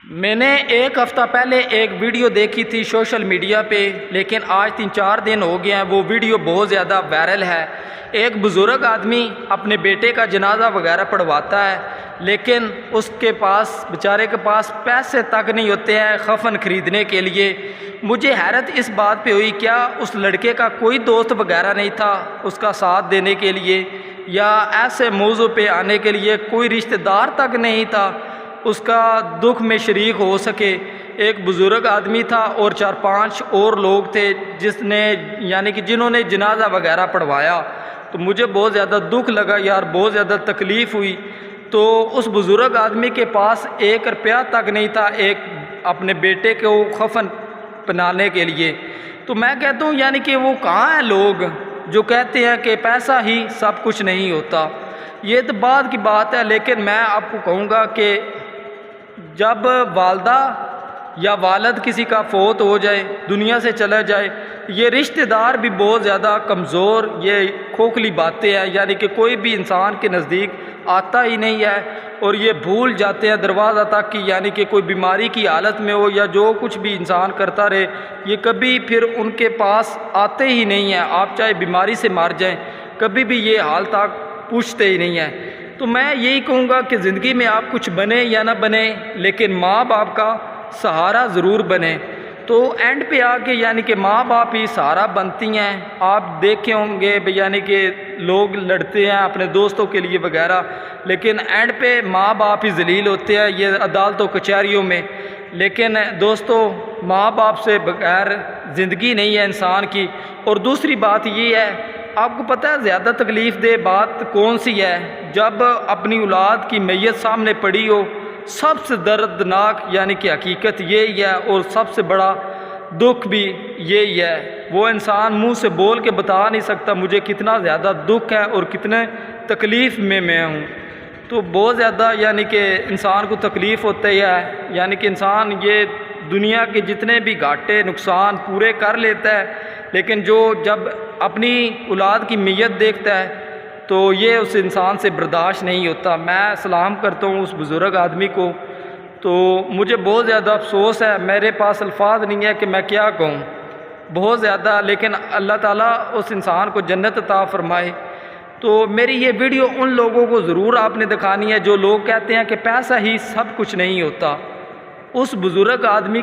میں نے ایک ہفتہ پہلے ایک ویڈیو دیکھی تھی سوشل میڈیا پہ، لیکن آج 3-4 دن ہو گئے ہیں وہ ویڈیو بہت زیادہ وائرل ہے۔ ایک بزرگ آدمی اپنے بیٹے کا جنازہ وغیرہ پڑھواتا ہے، لیکن اس کے پاس بیچارے کے پاس پیسے تک نہیں ہوتے ہیں کفن خریدنے کے لیے۔ مجھے حیرت اس بات پہ ہوئی، کیا اس لڑکے کا کوئی دوست وغیرہ نہیں تھا اس کا ساتھ دینے کے لیے، یا ایسے موضوع پہ آنے کے لیے کوئی رشتہ دار تک نہیں تھا اس کا دکھ میں شریک ہو سکے؟ ایک بزرگ آدمی تھا اور 4-5 اور لوگ تھے جنہوں نے جنازہ وغیرہ پڑھوایا۔ تو مجھے بہت زیادہ دکھ لگا یار، بہت زیادہ تکلیف ہوئی۔ تو اس بزرگ آدمی کے پاس 1 روپیہ تک نہیں تھا اپنے بیٹے کو کفن پہنانے کے لیے۔ تو میں کہتا ہوں کہ وہ کہاں ہیں لوگ جو کہتے ہیں کہ پیسہ ہی سب کچھ نہیں ہوتا؟ یہ تو بعد کی بات ہے، لیکن میں آپ کو کہوں گا کہ جب والدہ یا والد کسی کا فوت ہو جائے، دنیا سے چلا جائے، یہ رشتہ دار بھی بہت زیادہ کمزور، یہ کھوکھلی باتیں ہیں، کہ کوئی بھی انسان کے نزدیک آتا ہی نہیں ہے، اور یہ بھول جاتے ہیں دروازہ تک کہ کوئی بیماری کی حالت میں ہو یا جو کچھ بھی انسان کرتا رہے، یہ کبھی پھر ان کے پاس آتے ہی نہیں ہیں۔ آپ چاہے بیماری سے مر جائیں، کبھی بھی یہ حال تک پوچھتے ہی نہیں ہیں۔ تو میں یہی کہوں گا کہ زندگی میں آپ کچھ بنے یا نہ بنے، لیکن ماں باپ کا سہارا ضرور بنے۔ تو اینڈ پہ آ کے کہ ماں باپ ہی سہارا بنتی ہیں۔ آپ دیکھے ہوں گے کہ لوگ لڑتے ہیں اپنے دوستوں کے لیے وغیرہ، لیکن اینڈ پہ ماں باپ ہی ذلیل ہوتے ہیں، یہ عدالتوں کچہریوں میں۔ لیکن دوستو، ماں باپ سے بغیر زندگی نہیں ہے انسان کی۔ اور دوسری بات یہ ہے، آپ کو پتہ ہے زیادہ تکلیف دہ بات کون سی ہے؟ جب اپنی اولاد کی میت سامنے پڑی ہو، سب سے دردناک کہ حقیقت یہی ہے، اور سب سے بڑا دکھ بھی یہی ہے۔ وہ انسان منہ سے بول کے بتا نہیں سکتا مجھے کتنا زیادہ دکھ ہے اور کتنے تکلیف میں ہوں۔ تو بہت زیادہ کہ انسان کو تکلیف ہوتی ہے، کہ انسان یہ دنیا کے جتنے بھی گھاٹے نقصان پورے کر لیتا ہے، لیکن جب اپنی اولاد کی میت دیکھتا ہے تو یہ اس انسان سے برداشت نہیں ہوتا۔ میں سلام کرتا ہوں اس بزرگ آدمی کو۔ تو مجھے بہت زیادہ افسوس ہے، میرے پاس الفاظ نہیں ہے کہ میں کیا کہوں، بہت زیادہ۔ لیکن اللہ تعالیٰ اس انسان کو جنت عطا فرمائے۔ تو میری یہ ویڈیو ان لوگوں کو ضرور آپ نے دکھانی ہے جو لوگ کہتے ہیں کہ پیسہ ہی سب کچھ نہیں ہوتا۔ اس بزرگ آدمی